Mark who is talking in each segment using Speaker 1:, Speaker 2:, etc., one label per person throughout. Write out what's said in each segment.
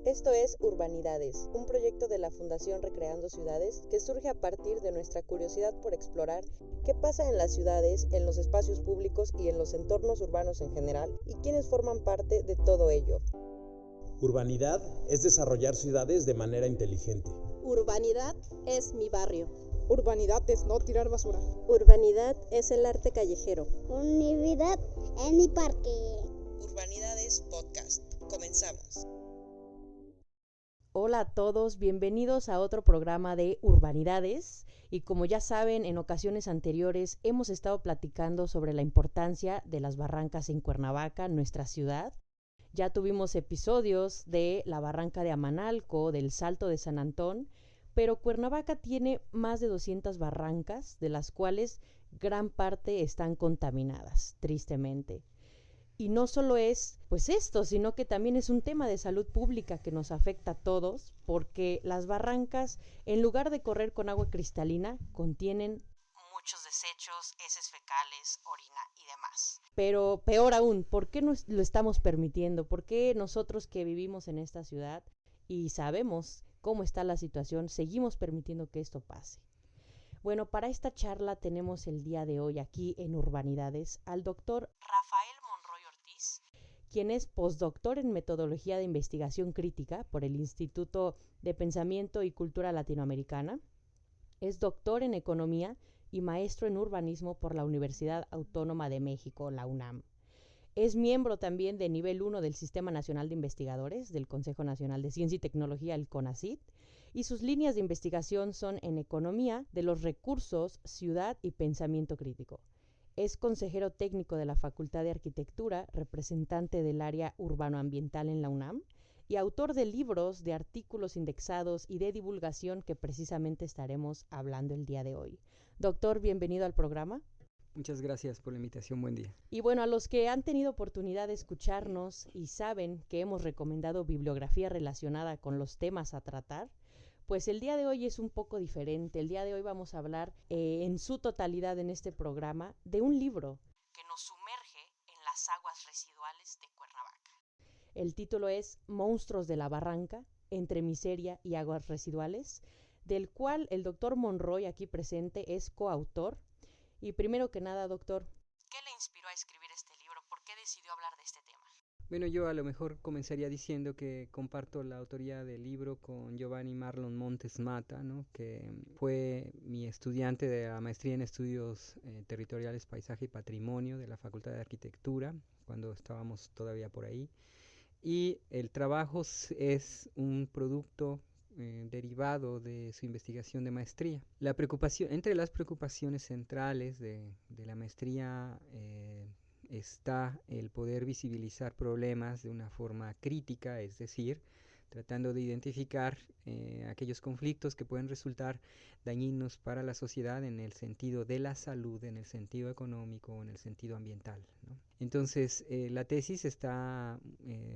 Speaker 1: Esto es Urbanidades, un proyecto de la Fundación Recreando Ciudades que surge a partir de nuestra curiosidad por explorar qué pasa en las ciudades, en los espacios públicos y en los entornos urbanos en general, y quiénes forman parte de todo ello.
Speaker 2: Urbanidad es desarrollar ciudades de manera inteligente.
Speaker 3: Urbanidad es mi barrio.
Speaker 4: Urbanidad es no tirar basura.
Speaker 5: Urbanidad es el arte callejero.
Speaker 6: Urbanidad en mi parque.
Speaker 1: Urbanidades Podcast. Comenzamos.
Speaker 7: Hola a todos, bienvenidos a otro programa de Urbanidades. Y como ya saben, en ocasiones anteriores hemos estado platicando sobre la importancia de las barrancas en Cuernavaca, nuestra ciudad. Ya tuvimos episodios de la barranca de Amanalco, del Salto de San Antón, pero Cuernavaca tiene más de 200 barrancas, de las cuales gran parte están contaminadas, tristemente. Y no solo es esto, sino que también es un tema de salud pública que nos afecta a todos, porque las barrancas, en lugar de correr con agua cristalina, contienen muchos desechos, heces fecales, orina y demás. Pero peor aún, ¿por qué lo estamos permitiendo? ¿Por qué nosotros que vivimos en esta ciudad y sabemos cómo está la situación, seguimos permitiendo que esto pase? Bueno, para esta charla tenemos el día de hoy aquí en Urbanidades al doctor Rafael Monroy Ortiz, quien es postdoctor en Metodología de Investigación Crítica por el Instituto de Pensamiento y Cultura Latinoamericana. Es doctor en Economía y maestro en Urbanismo por la Universidad Autónoma de México, la UNAM. Es miembro también de nivel 1 del Sistema Nacional de Investigadores del Consejo Nacional de Ciencia y Tecnología, el CONACYT, y sus líneas de investigación son en Economía de los Recursos, Ciudad y Pensamiento Crítico. Es consejero técnico de la Facultad de Arquitectura, representante del área urbanoambiental en la UNAM, y autor de libros, de artículos indexados y de divulgación que precisamente estaremos hablando el día de hoy. Doctor, bienvenido al programa.
Speaker 8: Muchas gracias por la invitación, buen día.
Speaker 7: Y bueno, a los que han tenido oportunidad de escucharnos y saben que hemos recomendado bibliografía relacionada con los temas a tratar, pues el día de hoy es un poco diferente. El día de hoy vamos a hablar en su totalidad en este programa de un libro que nos sumerge en las aguas residuales de Cuernavaca. El título es Monstruos de la Barranca, entre miseria y aguas residuales, del cual el doctor Monroy, aquí presente, es coautor. Y primero que nada, doctor, ¿qué le inspiró a escribir este libro? ¿Por qué decidió hablar de este tema?
Speaker 8: Bueno, yo a lo mejor comenzaría diciendo que comparto la autoría del libro con Giovanni Marlon Montes Mata, ¿no? Que fue mi estudiante de la maestría en estudios territoriales, paisaje y patrimonio de la Facultad de Arquitectura, cuando estábamos todavía por ahí. Y el trabajo es un producto derivado de su investigación de maestría. Entre las preocupaciones centrales de la maestría está el poder visibilizar problemas de una forma crítica, es decir, tratando de identificar aquellos conflictos que pueden resultar dañinos para la sociedad en el sentido de la salud, en el sentido económico, en el sentido ambiental, ¿no? Entonces, la tesis está,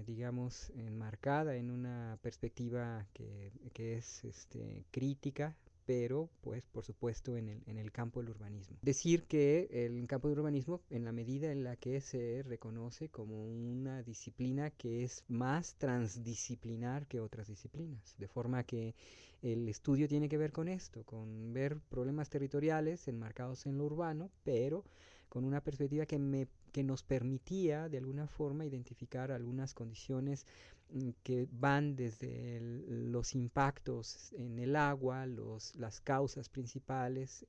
Speaker 8: digamos, enmarcada en una perspectiva que es crítica, pero pues por supuesto en el campo del urbanismo. Decir que el campo del urbanismo, en la medida en la que se reconoce como una disciplina que es más transdisciplinar que otras disciplinas, de forma que el estudio tiene que ver con esto, con ver problemas territoriales enmarcados en lo urbano, pero con una perspectiva que nos permitía de alguna forma identificar algunas condiciones que van desde los impactos en el agua, las causas principales,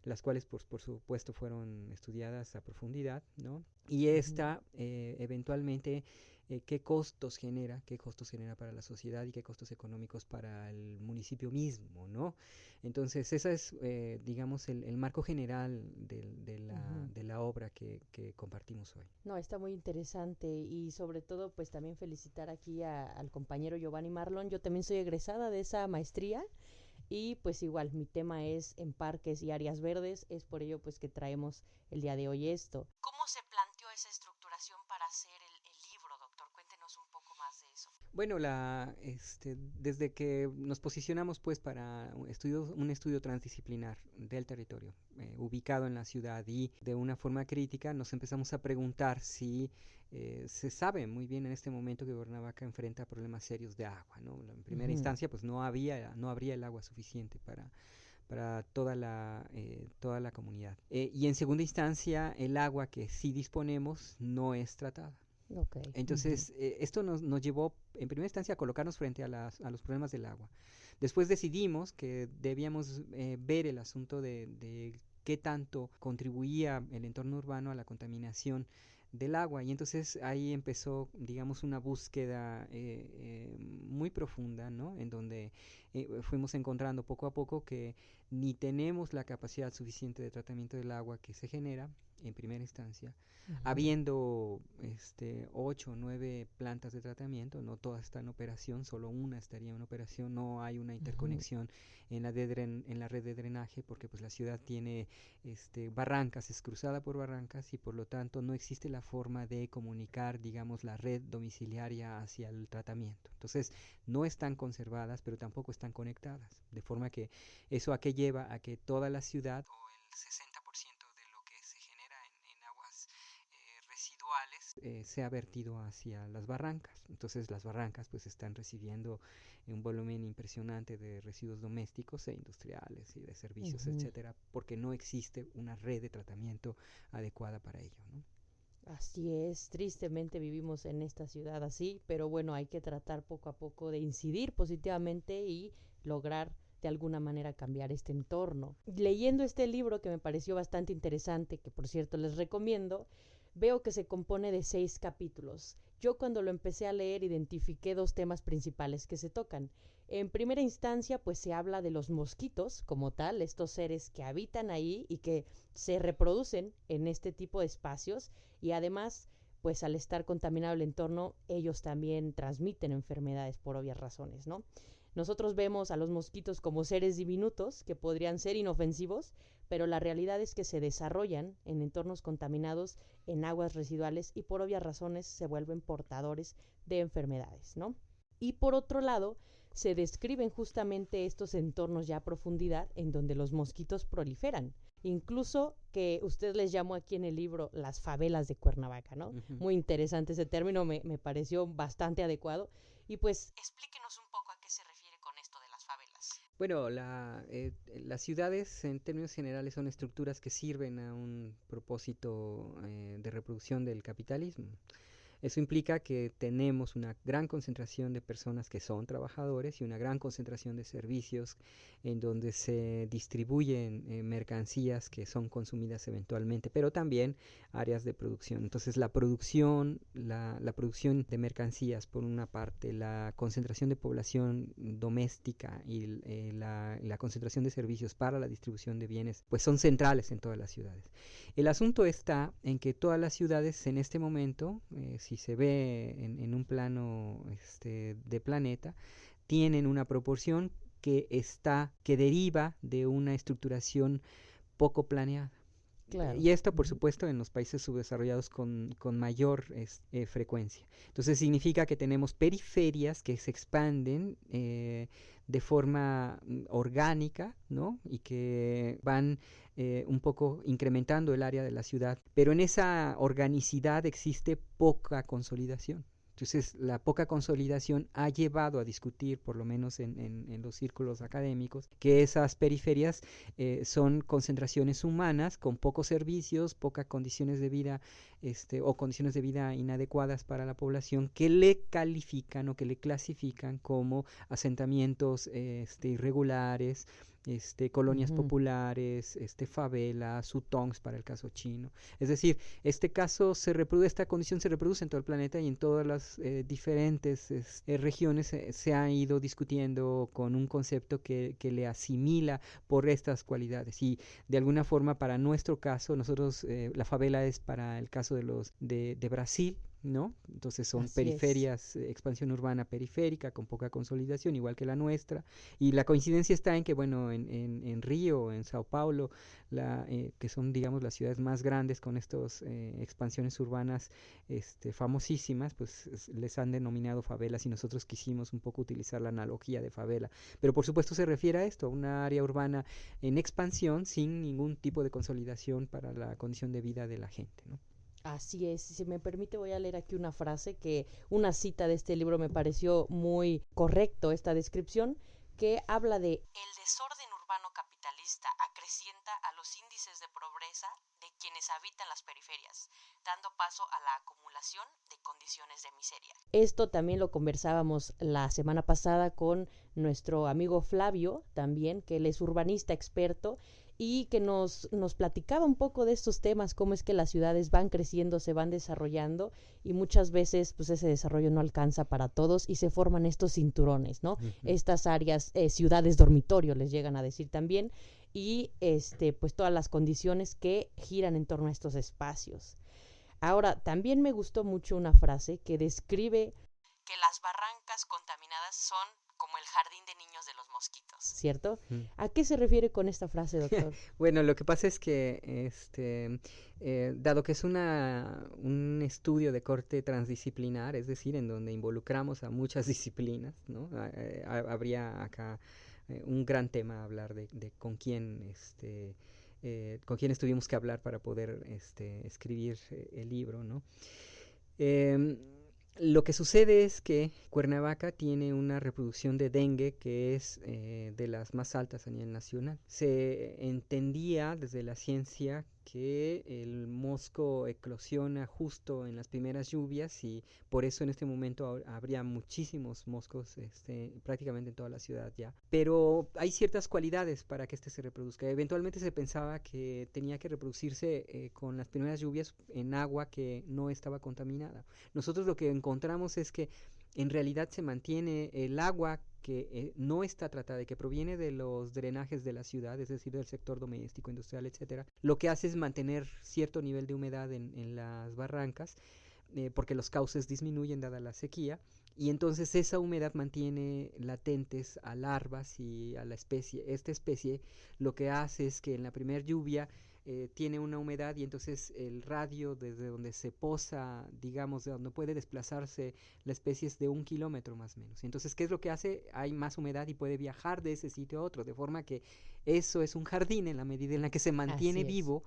Speaker 8: las cuales por supuesto fueron estudiadas a profundidad, ¿no? Y eventualmente qué costos genera para la sociedad y qué costos económicos para el municipio mismo, ¿no? Entonces ese es, digamos, el marco general de la obra que compartimos hoy.
Speaker 7: No, está muy interesante y sobre todo pues también felicitar aquí al compañero Giovanni Marlon. Yo también soy egresada de esa maestría y pues igual mi tema es en parques y áreas verdes, es por ello pues que traemos el día de hoy esto. ¿Cómo se planteó esa estructuración para hacer el libro, doctor? Cuéntenos un poco más de eso.
Speaker 8: Bueno, desde que nos posicionamos pues para un estudio transdisciplinar del territorio ubicado en la ciudad y de una forma crítica, nos empezamos a preguntar si se sabe muy bien en este momento que Cuernavaca enfrenta problemas serios de agua, ¿no? En primera instancia pues no habría el agua suficiente para toda la comunidad. Y en segunda instancia, el agua que sí disponemos no es tratada.
Speaker 7: Okay.
Speaker 8: Entonces, esto nos llevó en primera instancia a colocarnos frente a los problemas del agua. Después decidimos que debíamos ver el asunto de qué tanto contribuía el entorno urbano a la contaminación del agua, y entonces ahí empezó, digamos, una búsqueda muy profunda, ¿no? En donde fuimos encontrando poco a poco que ni tenemos la capacidad suficiente de tratamiento del agua que se genera en primera instancia, habiendo 8 o 9 plantas de tratamiento, no todas están en operación, solo una estaría en operación, no hay una interconexión en la red de drenaje, porque pues la ciudad tiene barrancas, es cruzada por barrancas, y por lo tanto no existe la forma de comunicar, digamos, la red domiciliaria hacia el tratamiento. Entonces no están conservadas, pero tampoco están conectadas, de forma que eso a qué lleva a que toda la ciudad, o el 60% de lo que se genera en aguas residuales, sea vertido hacia las barrancas. Entonces las barrancas pues están recibiendo un volumen impresionante de residuos domésticos e industriales y de servicios, etcétera, porque no existe una red de tratamiento adecuada para ello, ¿no?
Speaker 7: Así es, tristemente vivimos en esta ciudad así, pero bueno, hay que tratar poco a poco de incidir positivamente y lograr de alguna manera cambiar este entorno. Leyendo este libro, que me pareció bastante interesante, que por cierto les recomiendo, veo que se compone de 6 capítulos. Yo cuando lo empecé a leer identifiqué 2 temas principales que se tocan. En primera instancia, pues se habla de los mosquitos como tal, estos seres que habitan ahí y que se reproducen en este tipo de espacios, y además, pues al estar contaminado el entorno, ellos también transmiten enfermedades por obvias razones, ¿no? Nosotros vemos a los mosquitos como seres diminutos que podrían ser inofensivos, pero la realidad es que se desarrollan en entornos contaminados, en aguas residuales, y por obvias razones se vuelven portadores de enfermedades, ¿no? Y por otro lado, se describen justamente estos entornos ya a profundidad en donde los mosquitos proliferan. Incluso que usted les llamó aquí en el libro las favelas de Cuernavaca, ¿no? Muy interesante ese término, me pareció bastante adecuado. Y pues explíquenos un poco a qué se refiere con esto de las favelas.
Speaker 8: Bueno, las ciudades en términos generales son estructuras que sirven a un propósito de reproducción del capitalismo. Eso implica que tenemos una gran concentración de personas que son trabajadores y una gran concentración de servicios en donde se distribuyen mercancías que son consumidas eventualmente, pero también áreas de producción. Entonces la producción de mercancías por una parte, la concentración de población doméstica y la concentración de servicios para la distribución de bienes, pues son centrales en todas las ciudades. El asunto está en que todas las ciudades en este momento, si se ve en un plano de planeta, tienen una proporción que deriva de una estructuración poco planeada. Claro. Y esto, por supuesto, en los países subdesarrollados con mayor frecuencia. Entonces significa que tenemos periferias que se expanden de forma orgánica, ¿no? Y que van un poco incrementando el área de la ciudad. Pero en esa organicidad existe poca consolidación. Entonces, la poca consolidación ha llevado a discutir, por lo menos en los círculos académicos, que esas periferias son concentraciones humanas con pocos servicios, pocas condiciones de vida o condiciones de vida inadecuadas para la población, que le califican o que le clasifican como asentamientos irregulares, colonias populares, favelas, sutongs para el caso chino. Es decir, esta condición se reproduce en todo el planeta, y en todas las diferentes regiones se ha ido discutiendo con un concepto que le asimila por estas cualidades. Y de alguna forma, para nuestro caso, nosotros la favela es para el caso de Brasil, ¿no? Entonces son
Speaker 7: Así
Speaker 8: periferias, expansión urbana periférica con poca consolidación, igual que la nuestra. Y la coincidencia está en que, bueno, en Río, en Sao Paulo, que son, digamos, las ciudades más grandes con estas expansiones urbanas famosísimas, pues les han denominado favelas y nosotros quisimos un poco utilizar la analogía de favela. Pero por supuesto se refiere a esto, a una área urbana en expansión sin ningún tipo de consolidación para la condición de vida de la gente, ¿no?
Speaker 7: Así es, si me permite voy a leer aquí una cita de este libro me pareció muy correcto esta descripción, que habla de el desorden urbano capitalista acrecienta a los índices de pobreza de quienes habitan las periferias, dando paso a la acumulación de condiciones de miseria. Esto también lo conversábamos la semana pasada con nuestro amigo Flavio, también, que él es urbanista experto, y que nos platicaba un poco de estos temas, cómo es que las ciudades van creciendo, se van desarrollando y muchas veces pues ese desarrollo no alcanza para todos y se forman estos cinturones, ¿no? Estas áreas, ciudades dormitorio les llegan a decir también, y pues todas las condiciones que giran en torno a estos espacios. Ahora, también me gustó mucho una frase que describe que las barrancas contaminadas son como el jardín de niños de los mosquitos, ¿cierto? ¿A qué se refiere con esta frase, doctor?
Speaker 8: Bueno, lo que pasa es que, dado que es un estudio de corte transdisciplinar, es decir, en donde involucramos a muchas disciplinas, ¿no? Habría acá un gran tema a hablar de con quién tuvimos que hablar para poder escribir el libro, ¿no? Lo que sucede es que Cuernavaca tiene una reproducción de dengue que es de las más altas a nivel nacional. Se entendía desde la ciencia que el mosco eclosiona justo en las primeras lluvias y por eso en este momento habría muchísimos moscos prácticamente en toda la ciudad ya. Pero hay ciertas cualidades para que se reproduzca. Eventualmente se pensaba que tenía que reproducirse con las primeras lluvias en agua que no estaba contaminada. Nosotros lo que encontramos es que en realidad se mantiene el agua que no está tratada y que proviene de los drenajes de la ciudad, es decir, del sector doméstico, industrial, etcétera. Lo que hace es mantener cierto nivel de humedad en las barrancas, porque los cauces disminuyen dada la sequía, y entonces esa humedad mantiene latentes a larvas y a la especie. Esta especie lo que hace es que en la primera lluvia tiene una humedad y entonces el radio desde donde se posa, digamos, de donde puede desplazarse la especie es de 1 kilómetro más o menos. Entonces, ¿qué es lo que hace? Hay más humedad y puede viajar de ese sitio a otro, de forma que eso es un jardín en la medida en la que se mantiene vivo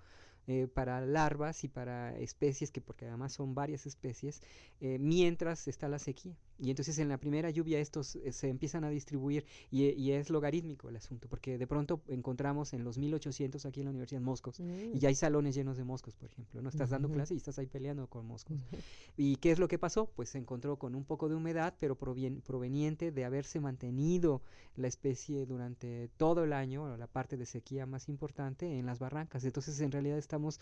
Speaker 8: para larvas y para especies, porque además son varias especies, mientras está la sequía. Y entonces en la primera lluvia estos se empiezan a distribuir y es logarítmico el asunto, porque de pronto encontramos en los 1800 aquí en la universidad moscos, y ya hay salones llenos de moscos, por ejemplo, ¿no? Estás dando clase y estás ahí peleando con moscos. ¿Y qué es lo que pasó? Pues se encontró con un poco de humedad, pero proveniente de haberse mantenido la especie durante todo el año, la parte de sequía más importante, en las barrancas. Entonces en realidad estamos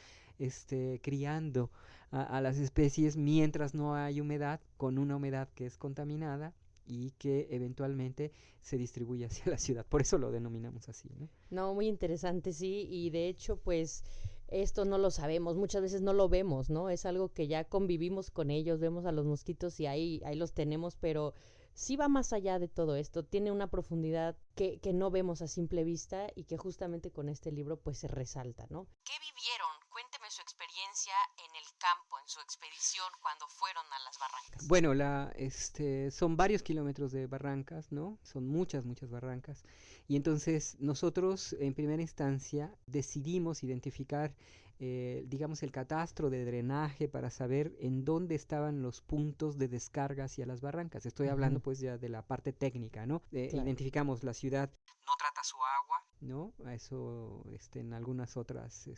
Speaker 8: criando a las especies mientras no hay humedad, con una humedad que es contaminada y que eventualmente se distribuye hacia la ciudad. Por eso lo denominamos así, ¿no?
Speaker 7: No, muy interesante, sí, y de hecho, pues, esto no lo sabemos, muchas veces no lo vemos, ¿no? Es algo que ya convivimos con ellos, vemos a los mosquitos y ahí los tenemos, pero sí va más allá de todo esto, tiene una profundidad que no vemos a simple vista y que justamente con este libro, pues, se resalta, ¿no? ¿Qué vivieron? Cuénteme su experiencia en el campo, en su expedición, cuando fueron a las barrancas.
Speaker 8: Bueno, son varios kilómetros de barrancas, ¿no? Son muchas barrancas. Y entonces nosotros, en primera instancia, decidimos identificar, digamos, el catastro de drenaje para saber en dónde estaban los puntos de descarga hacia las barrancas. Estoy hablando, pues, ya de la parte técnica, ¿no? Claro. Identificamos la ciudad, no trata su agua, ¿no? A eso en algunas otras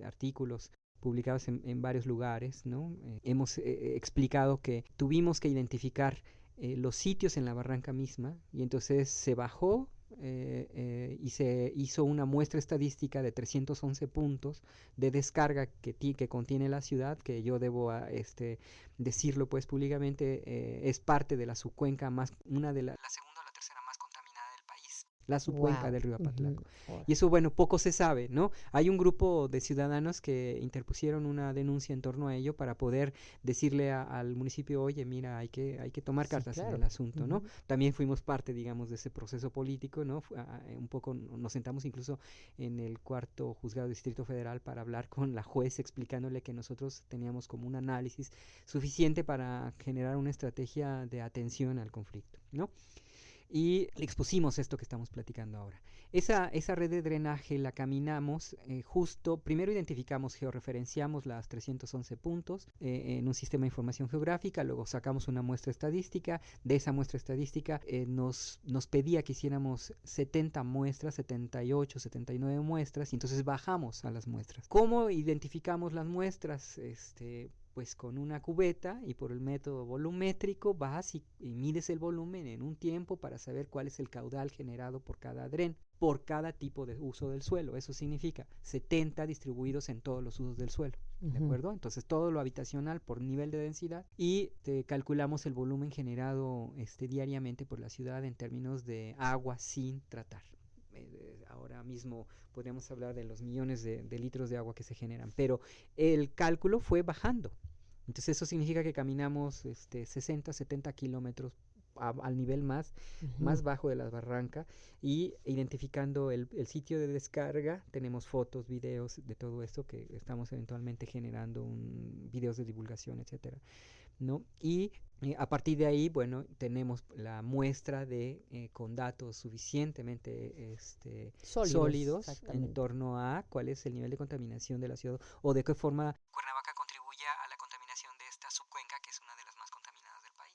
Speaker 8: artículos publicados en varios lugares, ¿no? Hemos explicado que tuvimos que identificar los sitios en la barranca misma y entonces se bajó y se hizo una muestra estadística de 311 puntos de descarga que contiene la ciudad, que yo debo decirlo pues públicamente, es parte de la subcuenca una de la segunda o la tercera más contaminada del país. la subcuenca del río Apatlaco.
Speaker 7: Uh-huh.
Speaker 8: Y eso, bueno, poco se sabe, ¿no? Hay un grupo de ciudadanos que interpusieron una denuncia en torno a ello para poder decirle al municipio, oye, mira, hay que tomar cartas en el asunto, ¿no? También fuimos parte, digamos, de ese proceso político, ¿no? Un poco nos sentamos incluso en el 4º Juzgado de Distrito Federal para hablar con la juez explicándole que nosotros teníamos como un análisis suficiente para generar una estrategia de atención al conflicto, ¿no? Y le expusimos esto que estamos platicando ahora. Esa red de drenaje la caminamos justo, primero identificamos, georreferenciamos las 311 puntos en un sistema de información geográfica, luego sacamos una muestra estadística, de esa muestra estadística nos pedía que hiciéramos 70 muestras, 78, 79 muestras, y entonces bajamos a las muestras. ¿Cómo identificamos las muestras? Pues con una cubeta y por el método volumétrico vas y mides el volumen en un tiempo para saber cuál es el caudal generado por cada dren, por cada tipo de uso del suelo. Eso significa 70 distribuidos en todos los usos del suelo, ¿de acuerdo? Entonces todo lo habitacional por nivel de densidad y calculamos el volumen generado diariamente por la ciudad en términos de agua sin tratar. Ahora mismo podríamos hablar de los millones de litros de agua que se generan, pero el cálculo fue bajando. Entonces eso significa que caminamos 60, 70 kilómetros al nivel más bajo de la barranca y identificando el sitio de descarga. Tenemos fotos, videos de todo esto que estamos eventualmente generando, videos de divulgación, etcétera, ¿no? Y a partir de ahí, bueno, tenemos la muestra con datos suficientemente sólidos en torno a cuál es el nivel de contaminación de la ciudad o de qué forma Cuernavaca contribuye a la contaminación de esta subcuenca, que es una de las más contaminadas del país.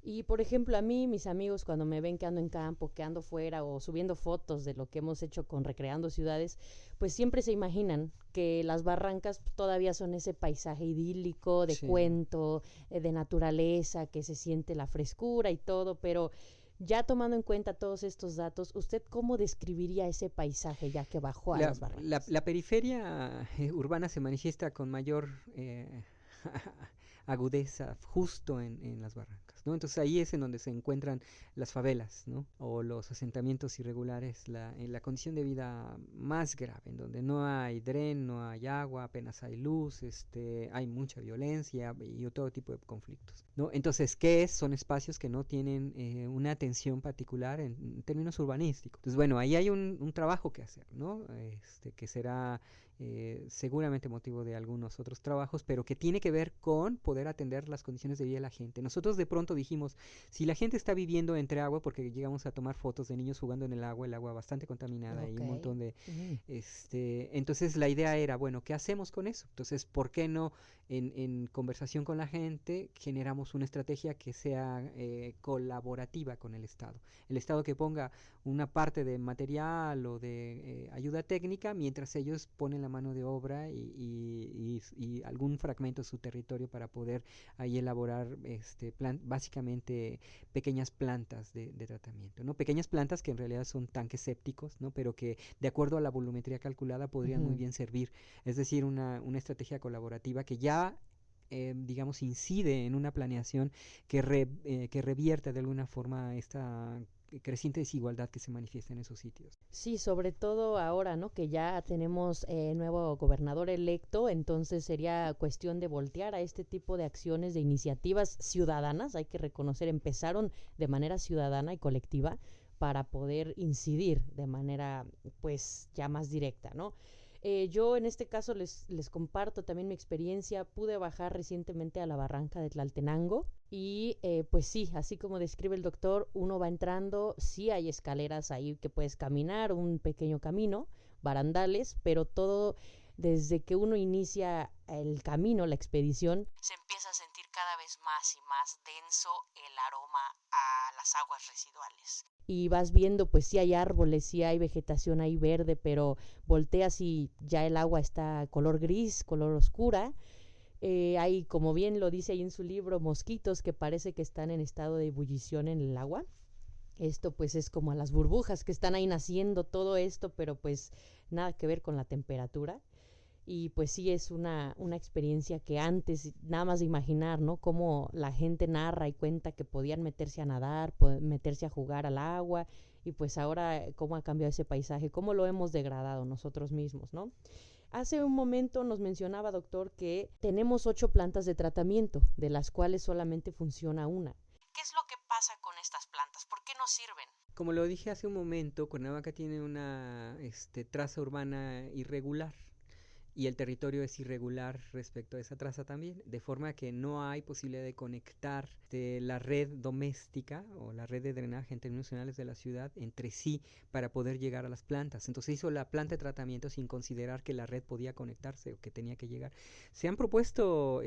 Speaker 7: Y por ejemplo, a mí, mis amigos, cuando me ven que ando en campo, que ando fuera o subiendo fotos de lo que hemos hecho con Recreando Ciudades, pues siempre se imaginan que las barrancas todavía son ese paisaje idílico, de cuento, de naturaleza, que se siente la frescura y todo, pero ya tomando en cuenta todos estos datos, ¿usted cómo describiría ese paisaje ya que bajó a las barrancas?
Speaker 8: La periferia urbana se manifiesta con mayor agudeza justo en las barrancas, ¿no? Entonces ahí es en donde se encuentran las favelas, ¿no? O los asentamientos irregulares, en la condición de vida más grave, en donde no hay dren, no hay agua, apenas hay luz, hay mucha violencia y todo tipo de conflictos, ¿no? Entonces, ¿qué es? Son espacios que no tienen una atención particular en términos urbanísticos. Entonces, bueno, ahí hay un trabajo que hacer, ¿no? Que será seguramente motivo de algunos otros trabajos, pero que tiene que ver con poder atender las condiciones de vida de la gente. Nosotros de pronto dijimos, si la gente está viviendo entre agua, porque llegamos a tomar fotos de niños jugando en el agua bastante contaminada y un montón de... entonces la idea era, bueno, ¿qué hacemos con eso? Entonces, ¿por qué no en conversación con la gente generamos una estrategia que sea colaborativa con el Estado? El Estado que ponga una parte de material o de ayuda técnica, mientras ellos ponen la mano de obra y algún fragmento de su territorio para poder ahí elaborar básicamente pequeñas plantas de tratamiento, ¿no? Pequeñas plantas que en realidad son tanques sépticos, ¿no? Pero que de acuerdo a la volumetría calculada podrían muy bien servir. Es decir, una estrategia colaborativa que ya digamos incide en una planeación que revierte de alguna forma esta creciente desigualdad que se manifiesta en esos sitios.
Speaker 7: Sí, sobre todo ahora, ¿no? Que ya tenemos nuevo gobernador electo, entonces sería cuestión de voltear a este tipo de acciones, de iniciativas ciudadanas, hay que reconocer, empezaron de manera ciudadana y colectiva para poder incidir de manera, pues, ya más directa, ¿no? Yo en este caso les comparto también mi experiencia. Pude bajar recientemente a la barranca de Tlaltenango y pues sí, así como describe el doctor, uno va entrando, sí hay escaleras ahí que puedes caminar, un pequeño camino, barandales, pero todo desde que uno inicia el camino, la expedición, se empieza a sentir cada vez más y más denso el aroma a las aguas residuales. Y vas viendo, pues sí hay árboles, sí hay vegetación ahí verde, pero volteas y ya el agua está color gris, color oscura. Hay, como bien lo dice ahí en su libro, mosquitos que parece que están en estado de ebullición en el agua. Esto pues es como a las burbujas que están ahí naciendo, todo esto, pero pues nada que ver con la temperatura. Y pues sí es una experiencia que antes, nada más de imaginar, ¿no? Cómo la gente narra y cuenta que podían meterse a nadar, meterse a jugar al agua, y pues ahora cómo ha cambiado ese paisaje, cómo lo hemos degradado nosotros mismos, ¿no? Hace un momento nos mencionaba, doctor, que tenemos 8 plantas de tratamiento, de las cuales solamente funciona una. ¿Qué es lo que pasa con estas plantas? ¿Por qué no sirven?
Speaker 8: Como lo dije hace un momento, Cuernavaca tiene una traza urbana irregular y el territorio es irregular respecto a esa traza también, de forma que no hay posibilidad de conectar la red doméstica o la red de drenaje en términos generales de la ciudad entre sí para poder llegar a las plantas. Entonces hizo la planta de tratamiento sin considerar que la red podía conectarse o que tenía que llegar. Se han propuesto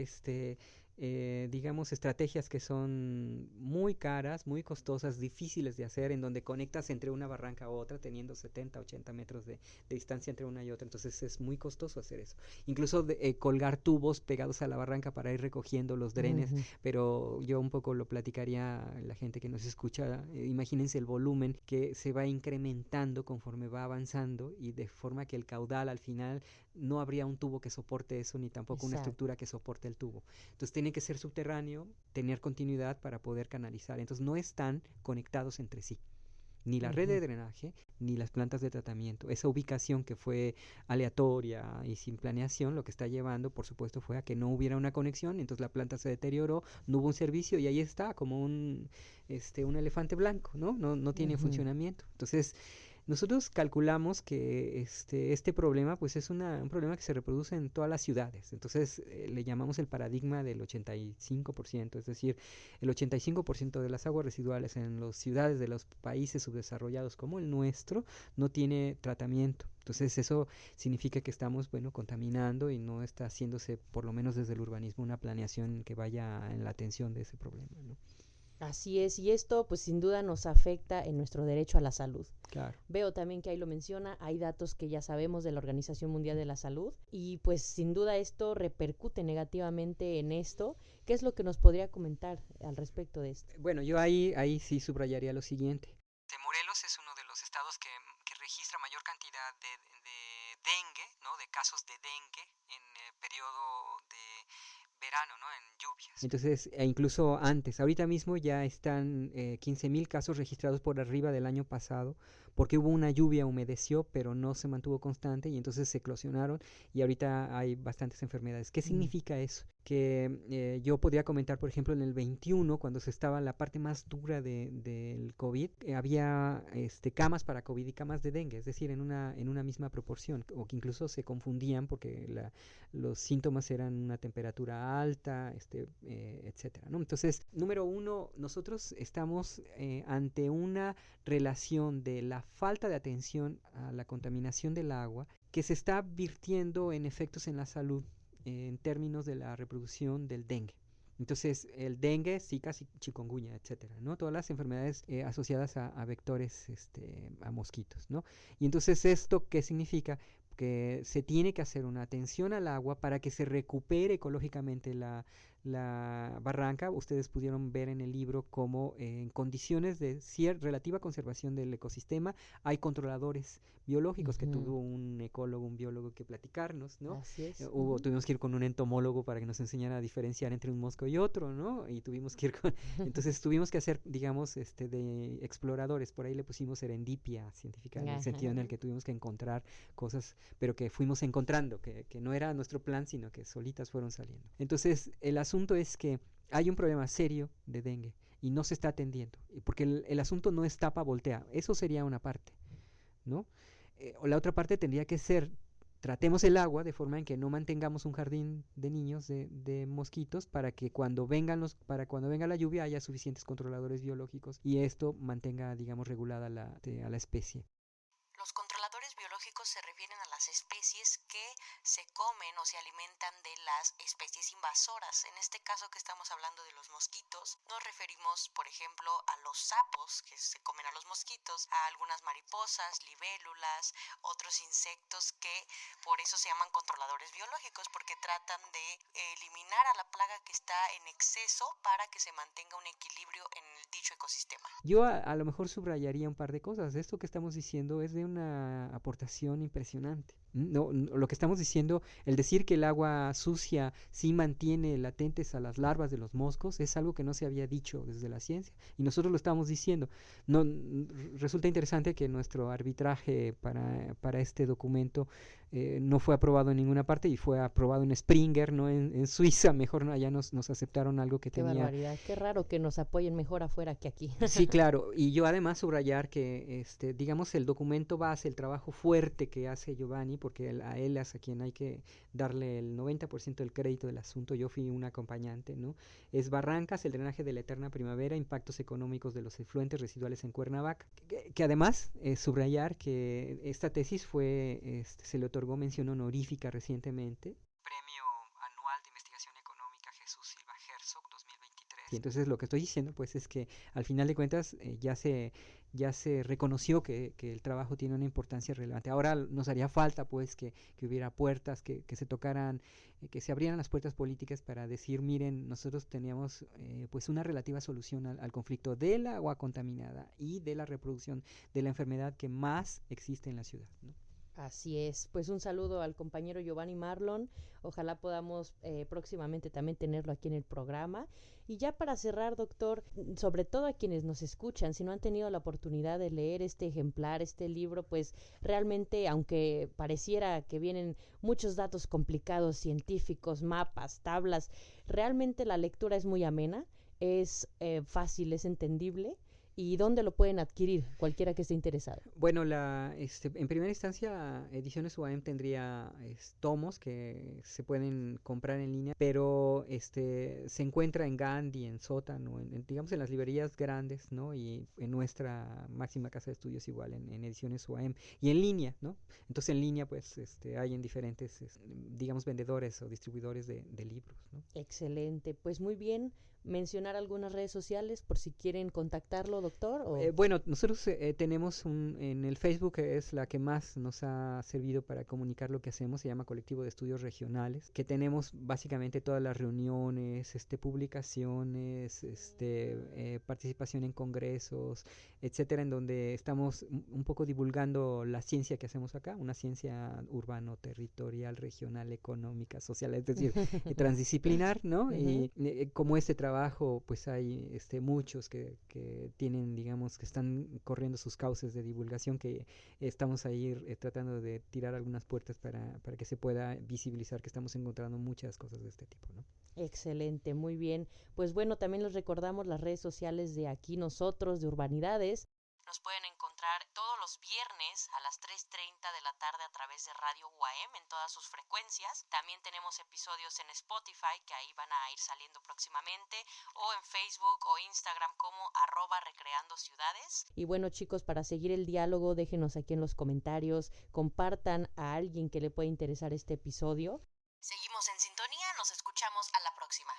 Speaker 8: digamos, estrategias que son muy caras, muy costosas, difíciles de hacer, en donde conectas entre una barranca a otra, teniendo 70, 80 metros de distancia entre una y otra. Entonces es muy costoso hacer eso. Incluso colgar tubos pegados a la barranca para ir recogiendo los drenes, pero yo un poco lo platicaría a la gente que nos escucha. Imagínense el volumen que se va incrementando conforme va avanzando, y de forma que el caudal al final no habría un tubo que soporte eso, ni tampoco una estructura que soporte el tubo. Entonces tiene que ser subterráneo, tener continuidad para poder canalizar. Entonces no están conectados entre sí, ni la red de drenaje, ni las plantas de tratamiento. Esa ubicación que fue aleatoria y sin planeación, lo que está llevando, por supuesto, fue a que no hubiera una conexión. Entonces la planta se deterioró, no hubo un servicio, y ahí está, como un elefante blanco, no tiene funcionamiento. Entonces nosotros calculamos que este problema pues es un problema que se reproduce en todas las ciudades. Entonces le llamamos el paradigma del 85%, es decir, el 85% de las aguas residuales en las ciudades de los países subdesarrollados como el nuestro no tiene tratamiento. Entonces eso significa que estamos, contaminando, y no está haciéndose, por lo menos desde el urbanismo, una planeación que vaya en la atención de ese problema, ¿no?
Speaker 7: Así es, y esto pues sin duda nos afecta en nuestro derecho a la salud.
Speaker 8: Claro.
Speaker 7: Veo también que ahí lo menciona, hay datos que ya sabemos de la Organización Mundial de la Salud, y pues sin duda esto repercute negativamente en esto. ¿Qué es lo que nos podría comentar al respecto de esto?
Speaker 8: Bueno, yo ahí sí subrayaría lo siguiente. Morelos es uno de los estados que registra mayor cantidad de dengue, ¿no? De casos de dengue en periodo de verano, ¿no? En lluvias. Entonces, incluso antes, ahorita mismo ya están 15,000 casos registrados por arriba del año pasado, porque hubo una lluvia, humedeció, pero no se mantuvo constante, y entonces se eclosionaron, y ahorita hay bastantes enfermedades. ¿Qué significa eso? Que yo podría comentar, por ejemplo, en el 21, cuando se estaba en la parte más dura del COVID, había camas para COVID y camas de dengue, es decir, en una misma proporción, o que incluso se confundían porque los síntomas eran una temperatura alta, etcétera, ¿no? Entonces, número uno, nosotros estamos ante una relación de la falta de atención a la contaminación del agua que se está virtiendo en efectos en la salud en términos de la reproducción del dengue. Entonces, el dengue, zika, chikungunya, etcétera, ¿no? Todas las enfermedades asociadas a vectores, a mosquitos, ¿no? Y entonces, ¿esto qué significa? Que se tiene que hacer una atención al agua para que se recupere ecológicamente la barranca. Ustedes pudieron ver en el libro cómo en condiciones de relativa conservación del ecosistema hay controladores biológicos, que tuvo un ecólogo, un biólogo que platicarnos, ¿no?
Speaker 7: Así es.
Speaker 8: Tuvimos que ir con un entomólogo para que nos enseñara a diferenciar entre un mosco y otro, ¿no? Y tuvimos que ir entonces tuvimos que hacer, digamos, de exploradores. Por ahí le pusimos serendipia científica, en el sentido en el que tuvimos que encontrar cosas, pero que fuimos encontrando, que no era nuestro plan, sino que solitas fueron saliendo. Entonces, el asunto es que hay un problema serio de dengue y no se está atendiendo, porque el asunto no es tapa, voltea. Eso sería una parte, ¿no? O la otra parte tendría que ser, tratemos el agua de forma en que no mantengamos un jardín de niños de mosquitos, para que cuando venga la lluvia haya suficientes controladores biológicos, y esto mantenga, digamos, regulada a la especie.
Speaker 7: Los controladores biológicos se refieren a las especies que se comen o se alimentan de las especies invasoras. En este caso que estamos hablando de los mosquitos, nos referimos, por ejemplo, a los sapos que se comen a los mosquitos, a algunas mariposas, libélulas, otros insectos que por eso se llaman controladores biológicos, porque tratan de eliminar a la plaga que está en exceso para que se mantenga un equilibrio en el dicho ecosistema.
Speaker 8: Yo a lo mejor subrayaría un par de cosas. Esto que estamos diciendo es de una aportación impresionante. No, lo que estamos diciendo, el decir que el agua sucia sí mantiene latentes a las larvas de los moscos, es algo que no se había dicho desde la ciencia, y nosotros lo estamos diciendo. No, resulta interesante que nuestro arbitraje para este documento no fue aprobado en ninguna parte y fue aprobado en Springer, no en Suiza. Mejor no, allá nos aceptaron algo que
Speaker 7: Qué
Speaker 8: tenía...
Speaker 7: barbaridad, qué raro que nos apoyen mejor afuera que aquí.
Speaker 8: Sí, claro, y yo además subrayar que, digamos, el documento base, el trabajo fuerte que hace Giovanni, porque a él es a quien hay que darle el 90% del crédito del asunto, yo fui un acompañante, ¿no? Es Barrancas, el drenaje de la eterna primavera, impactos económicos de los efluentes residuales en Cuernavaca, que además subrayar que esta tesis fue, se le otorgó mención honorífica recientemente, Premio Anual de Investigación Económica Jesús Silva Herzog 2023. Y entonces lo que estoy diciendo pues es que al final de cuentas ya se reconoció que el trabajo tiene una importancia relevante. Ahora nos haría falta pues que hubiera puertas, que se tocaran, que se abrieran las puertas políticas para decir, miren, nosotros teníamos pues una relativa solución al conflicto del agua contaminada y de la reproducción de la enfermedad que más existe en la ciudad, ¿no?
Speaker 7: Así es, pues un saludo al compañero Giovanni Marlon, ojalá podamos próximamente también tenerlo aquí en el programa. Y ya para cerrar, doctor, sobre todo a quienes nos escuchan, si no han tenido la oportunidad de leer este ejemplar, este libro, pues realmente, aunque pareciera que vienen muchos datos complicados, científicos, mapas, tablas, realmente la lectura es muy amena, es fácil, es entendible. ¿Y dónde lo pueden adquirir cualquiera que esté interesado?
Speaker 8: Bueno, en primera instancia, Ediciones UAM tendría tomos que se pueden comprar en línea, pero se encuentra en Gandhi, en Sótano, digamos en las librerías grandes, ¿no? Y en nuestra máxima casa de estudios igual, en Ediciones UAM, y en línea, ¿no? Entonces en línea pues hay en diferentes, digamos, vendedores o distribuidores de libros, ¿no?
Speaker 7: Excelente, pues muy bien. Mencionar algunas redes sociales por si quieren contactarlo, doctor.
Speaker 8: Bueno, nosotros tenemos en el Facebook, que es la que más nos ha servido para comunicar lo que hacemos, se llama Colectivo de Estudios Regionales, que tenemos básicamente todas las reuniones, publicaciones, participación en congresos, etcétera, en donde estamos un poco divulgando la ciencia que hacemos acá, una ciencia urbano, territorial, regional, económica, social, es decir, transdisciplinar, ¿no? Y como este trabajo, pues hay muchos que tienen, digamos, que están corriendo sus cauces de divulgación, que estamos ahí tratando de tirar algunas puertas para que se pueda visibilizar que estamos encontrando muchas cosas de este tipo, ¿no?
Speaker 7: Excelente, muy bien. Pues bueno, también les recordamos las redes sociales de aquí nosotros, de Urbanidades. Nos pueden encontrar todos los viernes a las 3:30 de la tarde a través de Radio UAM en todas sus frecuencias. También tenemos episodios en Spotify que ahí van a ir saliendo próximamente, o en Facebook o Instagram como @recreandociudades. Y bueno, chicos, para seguir el diálogo, déjenos aquí en los comentarios, compartan a alguien que le pueda interesar este episodio. Seguimos en sintonía, nos escuchamos a la próxima.